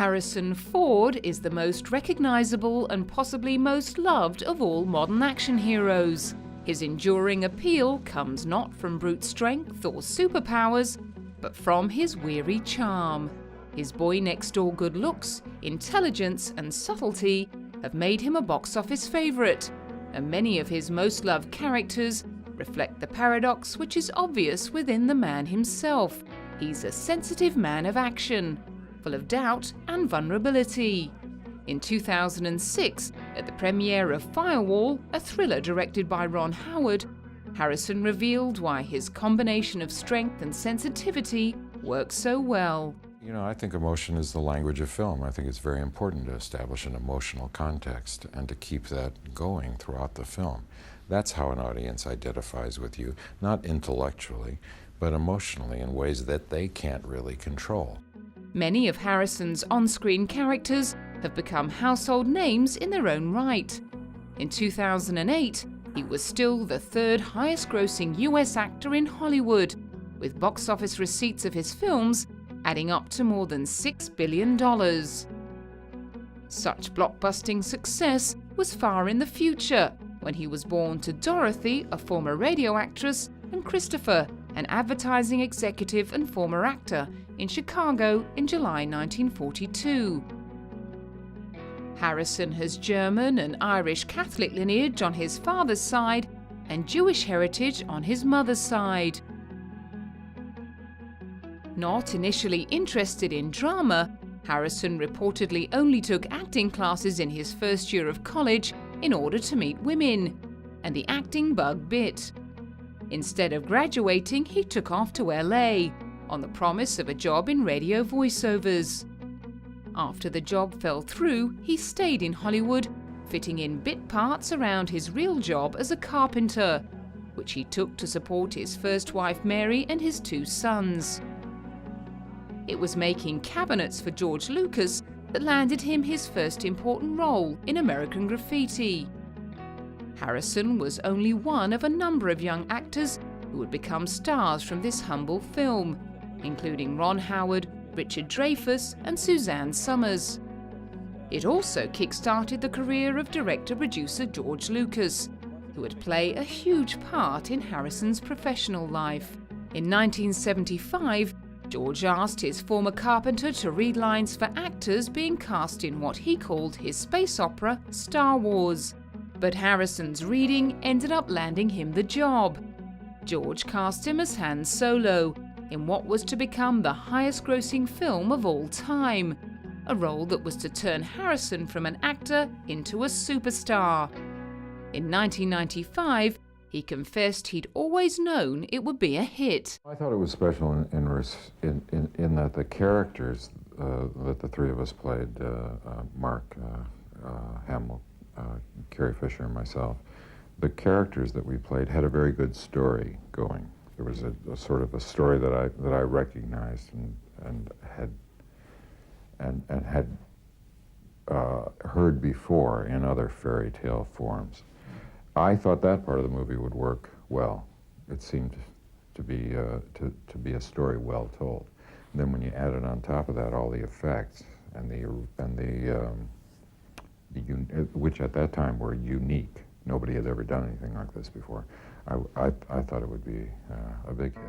Harrison Ford is the most recognizable and possibly most loved of all modern action heroes. His enduring appeal comes not from brute strength or superpowers, but from his weary charm. His boy-next-door good looks, intelligence and subtlety have made him a box office favorite, and many of his most loved characters reflect the paradox which is obvious within the man himself. He's a sensitive man of action, full of doubt and vulnerability. In 2006, at the premiere of Firewall, a thriller directed by Ron Howard, Harrison revealed why his combination of strength and sensitivity works so well. You know, I think emotion is the language of film. I think it's very important to establish an emotional context and to keep that going throughout the film. That's how an audience identifies with you, not intellectually, but emotionally in ways that they can't really control. Many of Harrison's on-screen characters have become household names in their own right. In 2008, he was still the third highest-grossing US actor in Hollywood, with box office receipts of his films adding up to more than $6 billion. Such blockbusting success was far in the future, when he was born to Dorothy, a former radio actress, and Christopher, an advertising executive and former actor, in Chicago in July 1942. Harrison has German and Irish Catholic lineage on his father's side and Jewish heritage on his mother's side. Not initially interested in drama, Harrison reportedly only took acting classes in his first year of college in order to meet women, and the acting bug bit. Instead of graduating, he took off to LA on the promise of a job in radio voiceovers. After the job fell through, he stayed in Hollywood, fitting in bit parts around his real job as a carpenter, which he took to support his first wife Mary and his 2 sons. It was making cabinets for George Lucas that landed him his first important role in American Graffiti. Harrison was only one of a number of young actors who would become stars from this humble film, including Ron Howard, Richard Dreyfuss, and Suzanne Summers. It also kick-started the career of director-producer George Lucas, who would play a huge part in Harrison's professional life. In 1975, George asked his former carpenter to read lines for actors being cast in what he called his space opera, Star Wars. But Harrison's reading ended up landing him the job. George cast him as Han Solo in what was to become the highest-grossing film of all time, a role that was to turn Harrison from an actor into a superstar. In 1995, he confessed he'd always known it would be a hit. I thought it was special in that the characters that the 3 of us played, Mark Hamill, Carrie Fisher, and myself, the characters that we played had a very good story going. There was a sort of a story that I recognized and had heard before in other fairy tale forms. I thought that part of the movie would work well. It seemed to be a story well told. And then when you added on top of that all the effects and which at that time were unique. Nobody had ever done anything like this before. I thought it would be a big hit.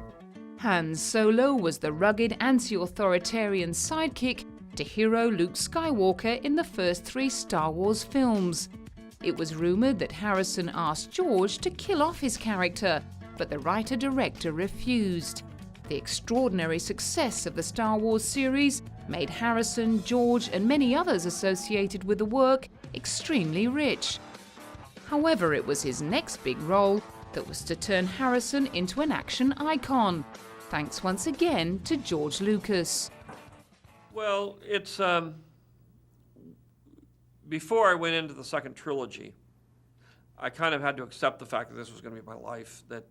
Han Solo was the rugged anti-authoritarian sidekick to hero Luke Skywalker in the first 3 Star Wars films. It was rumored that Harrison asked George to kill off his character, but the writer-director refused. The extraordinary success of the Star Wars series made Harrison, George, and many others associated with the work extremely rich. However, it was his next big role that was to turn Harrison into an action icon, thanks once again to George Lucas. Well, it's before I went into the second trilogy, I kind of had to accept the fact that this was going to be my life, that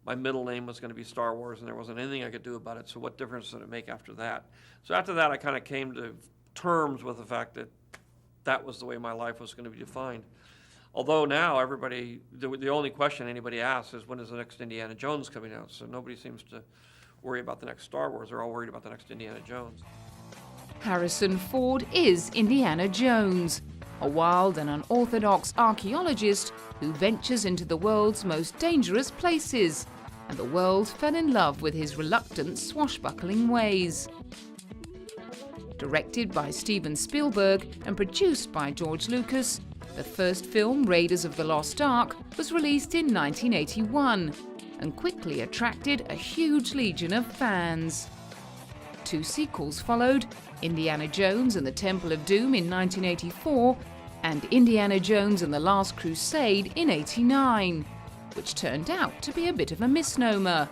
my middle name was going to be Star Wars and there wasn't anything I could do about it, so what difference did it make after that? So after that, I kind of came to terms with the fact that that was the way my life was going to be defined. Although now everybody, the only question anybody asks is when is the next Indiana Jones coming out? So nobody seems to worry about the next Star Wars. They're all worried about the next Indiana Jones. Harrison Ford is Indiana Jones, a wild and unorthodox archaeologist who ventures into the world's most dangerous places, and the world fell in love with his reluctant, swashbuckling ways. Directed by Steven Spielberg and produced by George Lucas, the first film, Raiders of the Lost Ark, was released in 1981 and quickly attracted a huge legion of fans. 2 sequels followed, Indiana Jones and the Temple of Doom in 1984 and Indiana Jones and the Last Crusade in 1989, which turned out to be a bit of a misnomer.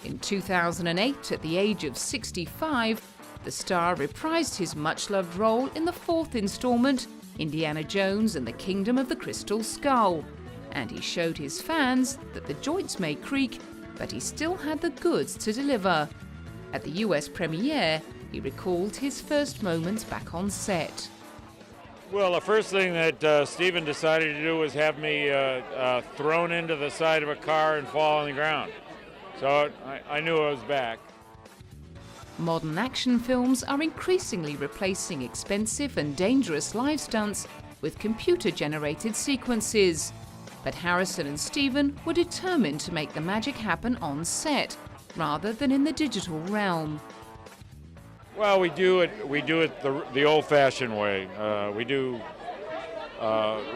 In 2008, at the age of 65, the star reprised his much-loved role in the 4th installment, Indiana Jones and the Kingdom of the Crystal Skull, and he showed his fans that the joints may creak, but he still had the goods to deliver. At the US premiere, he recalled his first moments back on set. Well, the first thing that Steven decided to do was have me thrown into the side of a car and fall on the ground. So I knew I was back. Modern action films are increasingly replacing expensive and dangerous live stunts with computer-generated sequences. But Harrison and Steven were determined to make the magic happen on set, rather than in the digital realm. Well, we do it the old-fashioned way. We do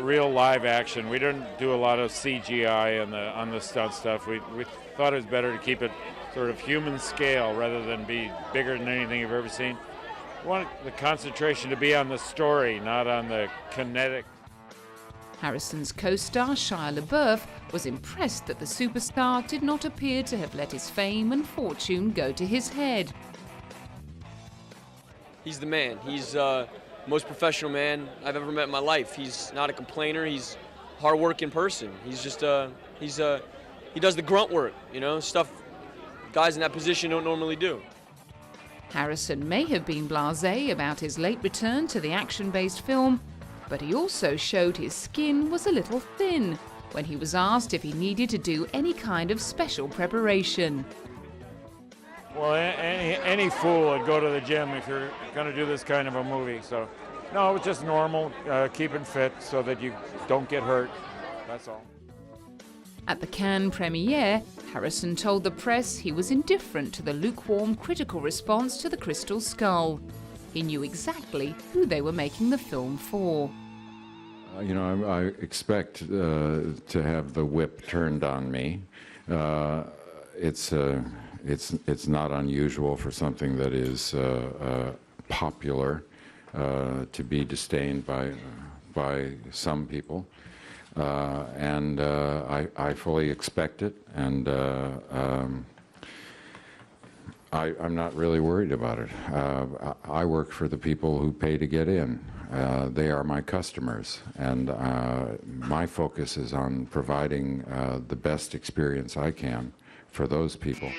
real live action. We don't do a lot of CGI on the stunt stuff. We thought it was better to keep it sort of human scale rather than be bigger than anything you've ever seen. We want the concentration to be on the story, not on the kinetic. Harrison's co-star Shia LaBeouf was impressed that the superstar did not appear to have let his fame and fortune go to his head. He's the man. He's the most professional man I've ever met in my life. He's not a complainer. He's a hard-working person. He's just he does the grunt work, stuff guys in that position don't normally do. Harrison may have been blasé about his late return to the action-based film, but he also showed his skin was a little thin when he was asked if he needed to do any kind of special preparation. Well, any fool would go to the gym if you're going to do this kind of a movie. So, no, it was just normal, keeping fit so that you don't get hurt. That's all. At the Cannes premiere, Harrison told the press he was indifferent to the lukewarm critical response to The Crystal Skull. He knew exactly who they were making the film for. I expect to have the whip turned on me. It's not unusual for something that is popular to be disdained by some people, and I fully expect it, and I'm not really worried about it. I work for the people who pay to get in. They are my customers, and my focus is on providing the best experience I can for those people.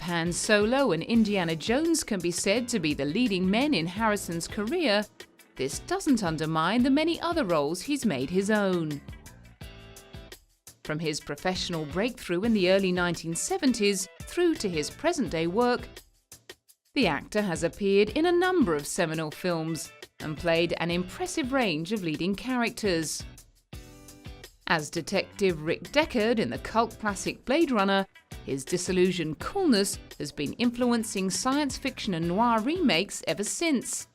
Han Solo and Indiana Jones can be said to be the leading men in Harrison's career, this doesn't undermine the many other roles he's made his own. From his professional breakthrough in the early 1970s through to his present-day work, the actor has appeared in a number of seminal films and played an impressive range of leading characters. As Detective Rick Deckard in the cult classic Blade Runner, his disillusioned coolness has been influencing science fiction and noir remakes ever since.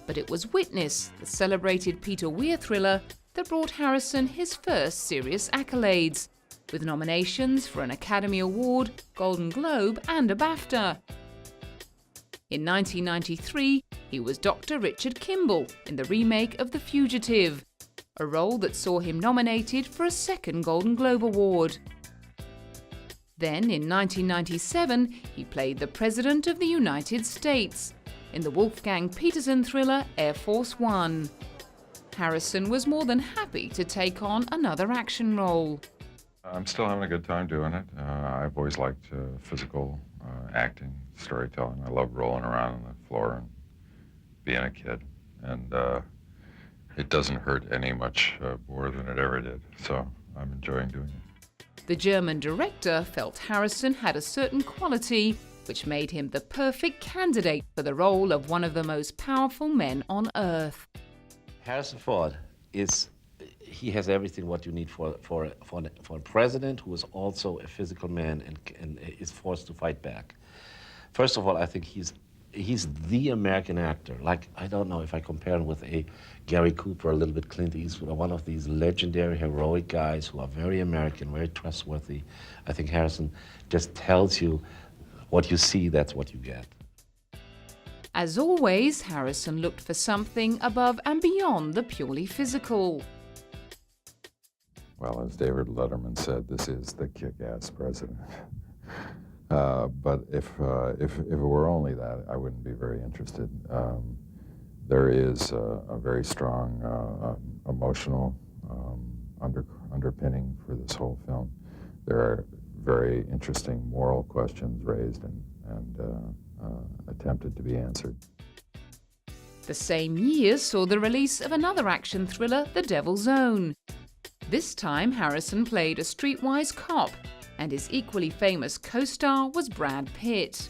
But it was Witness, the celebrated Peter Weir thriller, that brought Harrison his first serious accolades, with nominations for an Academy Award, Golden Globe and a BAFTA. In 1993, he was Dr. Richard Kimball in the remake of The Fugitive, a role that saw him nominated for a second Golden Globe Award. Then, in 1997, he played the President of the United States in the Wolfgang Peterson thriller Air Force One. Harrison was more than happy to take on another action role. I'm still having a good time doing it. I've always liked physical acting, storytelling. I love rolling around on the floor and being a kid. And it doesn't hurt any much more than it ever did. So I'm enjoying doing it. The German director felt Harrison had a certain quality which made him the perfect candidate for the role of one of the most powerful men on earth. Harrison Ford he has everything what you need for a president who is also a physical man and is forced to fight back. First of all, I think he's the American actor. Like, I don't know if I compare him with a Gary Cooper, a little bit Clint Eastwood, one of these legendary, heroic guys who are very American, very trustworthy. I think Harrison just tells you what you see, that's what you get. As always, Harrison looked for something above and beyond the purely physical. Well, as David Letterman said, this is the kick-ass president. But if it were only that, I wouldn't be very interested. There is a very strong emotional underpinning for this whole film. There are very interesting moral questions raised and attempted to be answered. The same year saw the release of another action thriller, The Devil's Own. This time, Harrison played a streetwise cop, and his equally famous co-star was Brad Pitt.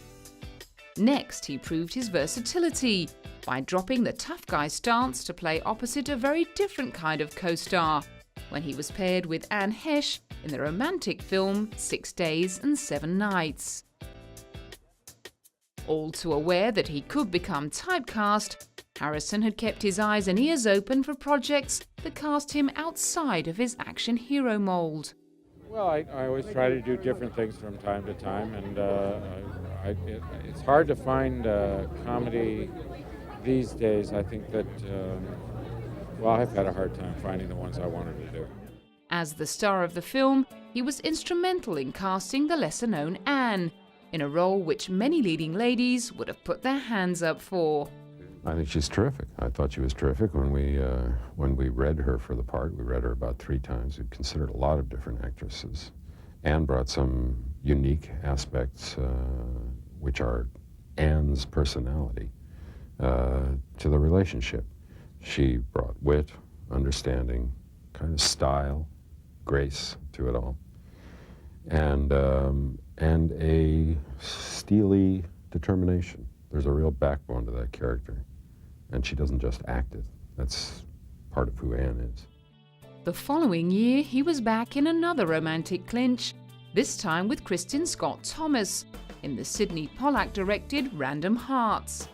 Next, he proved his versatility by dropping the tough guy stance to play opposite a very different kind of co-star, when he was paired with Anne Heche in the romantic film 6 Days and 7 Nights. All too aware that he could become typecast, Harrison had kept his eyes and ears open for projects that cast him outside of his action hero mold. Well, I always try to do different things from time to time, and it's hard to find comedy these days. I think that, I've had a hard time finding the ones I wanted to do. As the star of the film, he was instrumental in casting the lesser-known Anne, in a role which many leading ladies would have put their hands up for. I think she's terrific. I thought she was terrific when we read her for the part. We read her about 3 times. We considered a lot of different actresses. Anne brought some unique aspects, which are Anne's personality, to the relationship. She brought wit, understanding, kind of style, grace to it all, and a steely determination. There's a real backbone to that character, and she doesn't just act it. That's part of who Anne is. The following year, he was back in another romantic clinch, this time with Kristin Scott Thomas, in the Sidney Pollack-directed Random Hearts.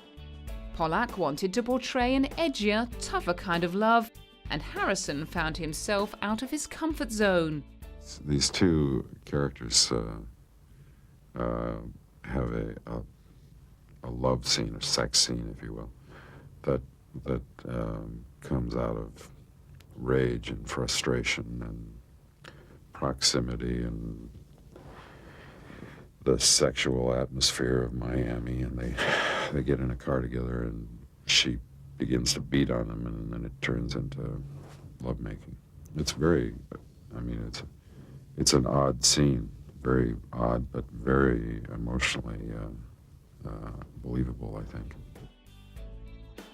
Pollack wanted to portray an edgier, tougher kind of love, and Harrison found himself out of his comfort zone. These two characters have a love scene, a sex scene, if you will, that comes out of rage and frustration and proximity and the sexual atmosphere of Miami, and they get in a car together and she begins to beat on him, and then it turns into lovemaking. It's very, it's an odd scene, very odd, but very emotionally believable, I think.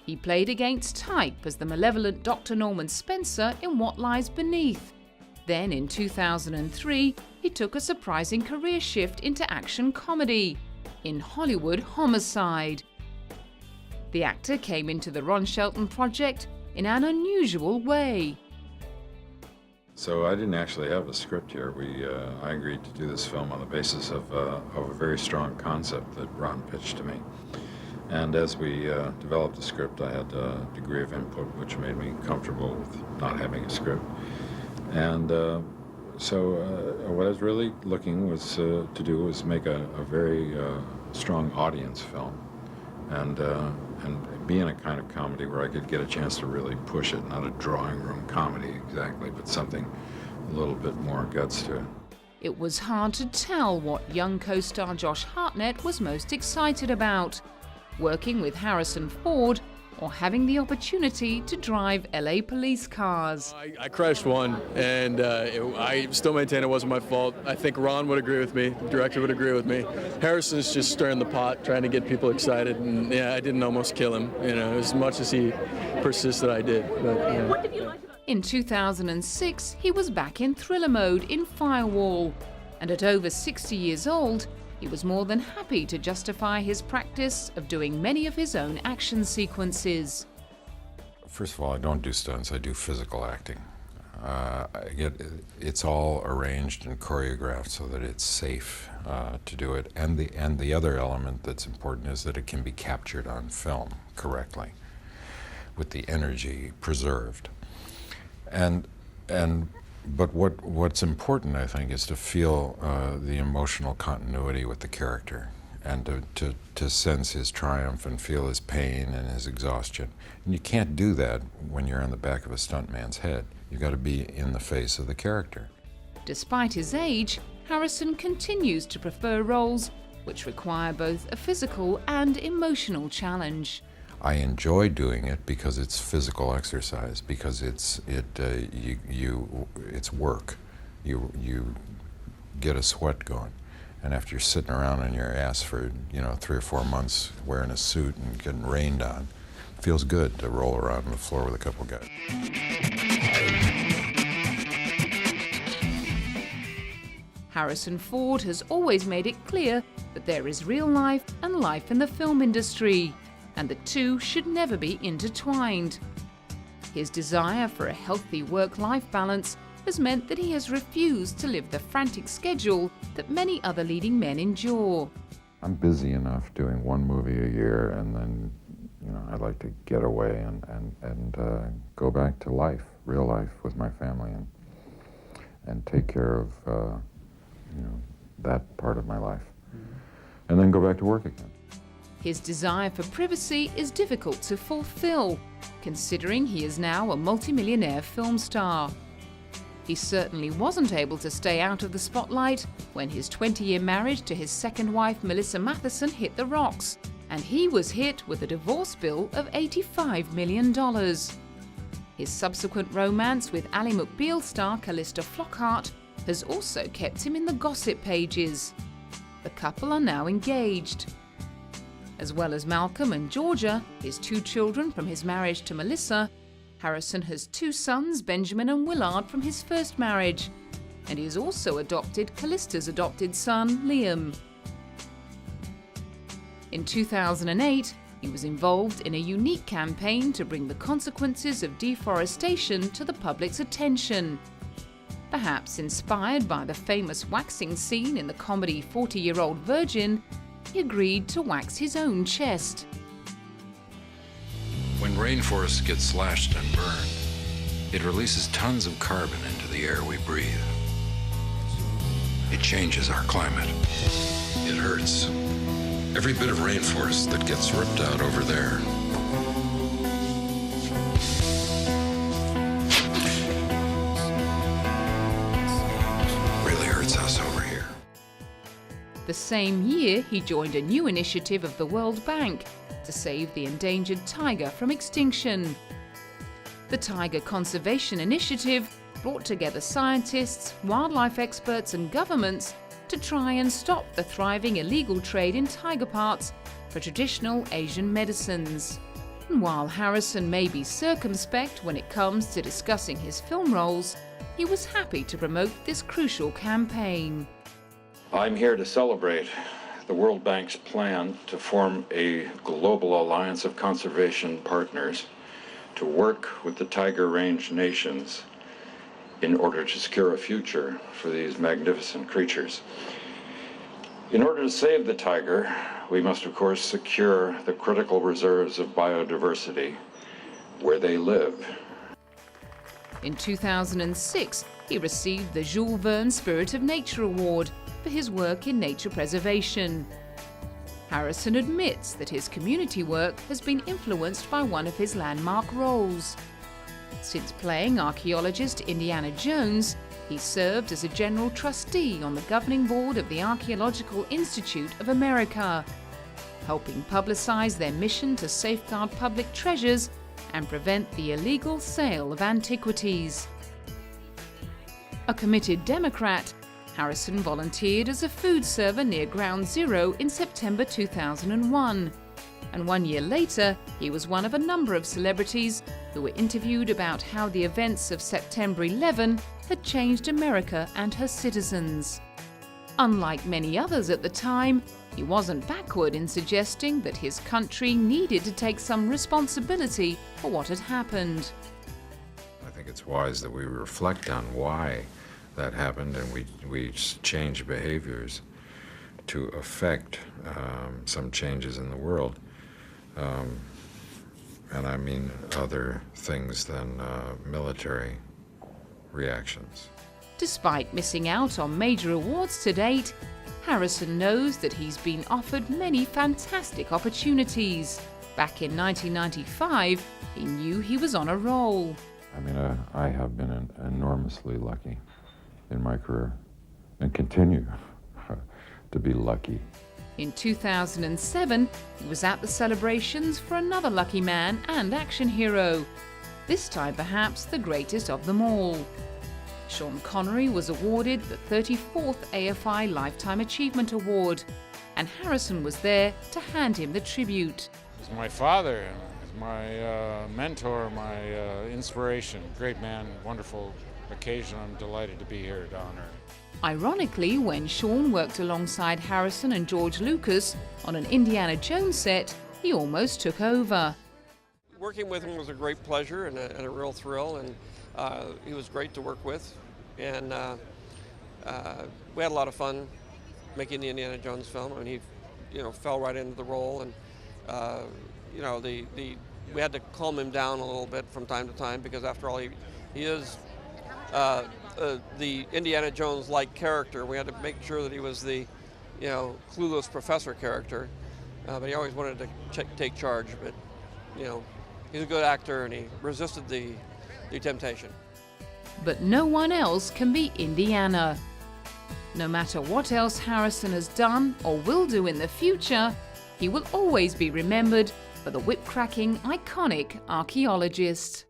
He played against type as the malevolent Dr. Norman Spencer in What Lies Beneath. Then in 2003, he took a surprising career shift into action comedy in Hollywood Homicide. The actor came into the Ron Shelton project in an unusual way. So I didn't actually have a script here. I agreed to do this film on the basis of a very strong concept that Ron pitched to me. And as we developed the script, I had a degree of input which made me comfortable with not having a script. And so what I was really looking to do was make a very strong audience film, and be in a kind of comedy where I could get a chance to really push it, not a drawing room comedy exactly, but something a little bit more guts to it. It was hard to tell what young co-star Josh Hartnett was most excited about, working with Harrison Ford or having the opportunity to drive LA police cars. I crashed one, and I still maintain it wasn't my fault. I think Ron would agree with me, the director would agree with me. Harrison's just stirring the pot, trying to get people excited, and yeah, I didn't almost kill him, as much as he persisted I did. But, What did you like about it? In 2006, he was back in thriller mode in Firewall, and at over 60 years old, he was more than happy to justify his practice of doing many of his own action sequences. First of all, I don't do stunts, I do physical acting. It's all arranged and choreographed so that it's safe to do it. And the other element that's important is that it can be captured on film correctly, with the energy preserved. But what's important, I think, is to feel the emotional continuity with the character, and to sense his triumph and feel his pain and his exhaustion. And you can't do that when you're on the back of a stuntman's head. You've got to be in the face of the character. Despite his age, Harrison continues to prefer roles which require both a physical and emotional challenge. I enjoy doing it because it's physical exercise, because it's work. You get a sweat going, and after you're sitting around on your ass for 3 or 4 months wearing a suit and getting rained on, it feels good to roll around on the floor with a couple guys. Harrison Ford has always made it clear that there is real life and life in the film industry, and the two should never be intertwined. His desire for a healthy work-life balance has meant that he has refused to live the frantic schedule that many other leading men endure. I'm busy enough doing one movie a year, and then I'd like to get away and go back to life, real life with my family, and take care of that part of my life, and then go back to work again. His desire for privacy is difficult to fulfill, considering he is now a multimillionaire film star. He certainly wasn't able to stay out of the spotlight when his 20-year marriage to his second wife, Melissa Matheson, hit the rocks, and he was hit with a divorce bill of $85 million. His subsequent romance with Ally McBeal star Callista Flockhart has also kept him in the gossip pages. The couple are now engaged. As well as Malcolm and Georgia, his 2 children from his marriage to Melissa, Harrison has 2 sons, Benjamin and Willard, from his first marriage, and he has also adopted Callista's adopted son, Liam. In 2008, he was involved in a unique campaign to bring the consequences of deforestation to the public's attention. Perhaps inspired by the famous waxing scene in the comedy 40-Year-Old Virgin, he agreed to wax his own chest. When rainforests get slashed and burned, it releases tons of carbon into the air we breathe. It changes our climate. It hurts. Every bit of rainforest that gets ripped out over there really hurts us over here. The same year, he joined a new initiative of the World Bank to save the endangered tiger from extinction. The Tiger Conservation Initiative brought together scientists, wildlife experts and governments to try and stop the thriving illegal trade in tiger parts for traditional Asian medicines. And while Harrison may be circumspect when it comes to discussing his film roles, he was happy to promote this crucial campaign. I'm here to celebrate the World Bank's plan to form a global alliance of conservation partners to work with the tiger range nations in order to secure a future for these magnificent creatures. In order to save the tiger, we must of course secure the critical reserves of biodiversity where they live. In 2006, he received the Jules Verne Spirit of Nature Award for his work in nature preservation. Harrison admits that his community work has been influenced by one of his landmark roles. Since playing archaeologist Indiana Jones, he served as a general trustee on the governing board of the Archaeological Institute of America, helping publicize their mission to safeguard public treasures and prevent the illegal sale of antiquities. A committed Democrat, Harrison volunteered as a food server near Ground Zero in September 2001. and 1 year later, he was one of a number of celebrities who were interviewed about how the events of September 11 had changed America and her citizens. Unlike many others at the time, he wasn't backward in suggesting that his country needed to take some responsibility for what had happened. I think it's wise that we reflect on why that happened and we change behaviors to affect some changes in the world. And I mean other things than military reactions. Despite missing out on major awards to date, Harrison knows that he's been offered many fantastic opportunities. Back in 1995, he knew he was on a roll. I mean, I have been enormously lucky in my career and continue to be lucky. In 2007, he was at the celebrations for another lucky man and action hero, this time perhaps the greatest of them all. Sean Connery was awarded the 34th AFI Lifetime Achievement Award, and Harrison was there to hand him the tribute. He's my father, he's my mentor, my inspiration. Great man, wonderful occasion. I'm delighted to be here to honor him. Ironically, when Sean worked alongside Harrison and George Lucas on an Indiana Jones set, he almost took over. Working with him was a great pleasure and a real thrill, and he was great to work with, and we had a lot of fun making the Indiana Jones film. I mean, he, fell right into the role, and we had to calm him down a little bit from time to time because, after all, he is the Indiana Jones-like character. We had to make sure that he was the, clueless professor character, but he always wanted to take charge. But, he's a good actor, and he resisted the temptation. But no one else can be Indiana. No matter what else Harrison has done or will do in the future, he will always be remembered for the whip-cracking, iconic archaeologist.